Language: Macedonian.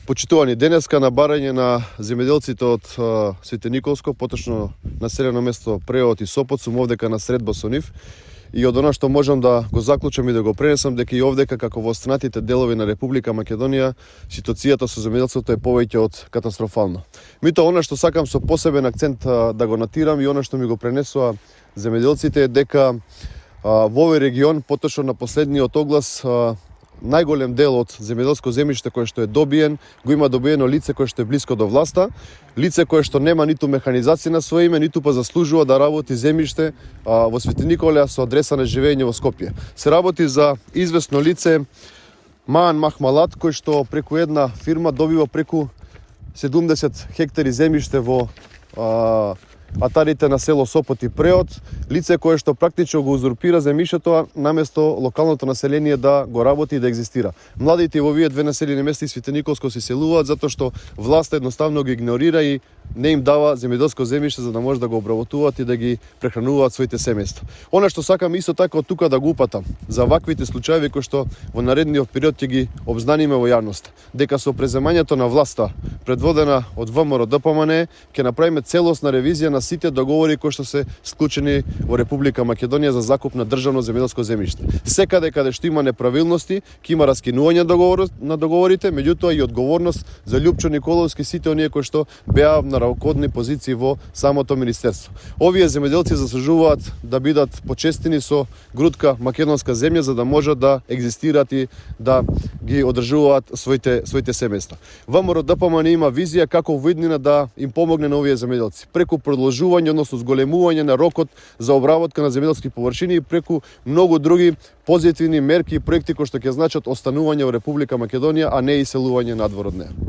Почитувани, денеска на барање на земјоделците од Свети Николско, поточно населено место Преот и Сопот, сум овдека на средба со нив. И од она што можам да го заклучам и да го пренесам, дека и овдека, како во останатите делови на Република Македонија, ситуацијата со земјоделството е повеќе од катастрофална. Меѓутоа, она што сакам со посебен акцент да го натирам и она што ми го пренесува земјоделците е дека во овој регион, поточно на последниот оглас, најголем дел од земјоделско земјиште кое што е добиен, го има добиено лице кое што е блиско до власта, лице кое што нема ниту механизација на свое име, ниту па заслужува да работи земјиште во Свети Николе со адреса на живење во Скопје. Се работи за известно лице Маан Махмалат, кој што преку една фирма добива преку 70 хектари земјиште во атарите на село Сопот и Преот, лице кое што практично го узурпира земјишето наместо локалното население да го работи и да екзистира. Младите во овие две населени места и Свети Николско се селуваат затоа што власта едноставно ги игнорира и не им дава земјоделско земјиште за да може да го обработуваат и да ги прехрануваат своите семејства. Она што сакам исто така од тука да го упатам за ваквите случаи кои што во наредниот период ќе ги обзнаниме во јавноста, дека со преземањето на власта предводена од ВМРО ДПМН ќе направиме целосна ревизија на сите договори кои што се склучени во Република Македонија за закуп на државно земјоделско земјиште. Секаде каде што има неправилности, ќе има раскинување на договорите, меѓутоа и одговорност за Љупчо Николовски, сите оние кои што беа на раководни позиции во самото министерство. Овие земјоделци заслужуваат да бидат почестени со грудка македонска земја за да можат да екзистираат и да ги одржуваат своите семејства. ВМРО ДПМН има визија како во иднина да им помогне на овие земјоделци преку продолжување, односно зголемување на рокот за обработка на земјоделски површини и преку многу други позитивни мерки и проекти кои што ќе значат останување во Република Македонија, а не иселување надвор од неа.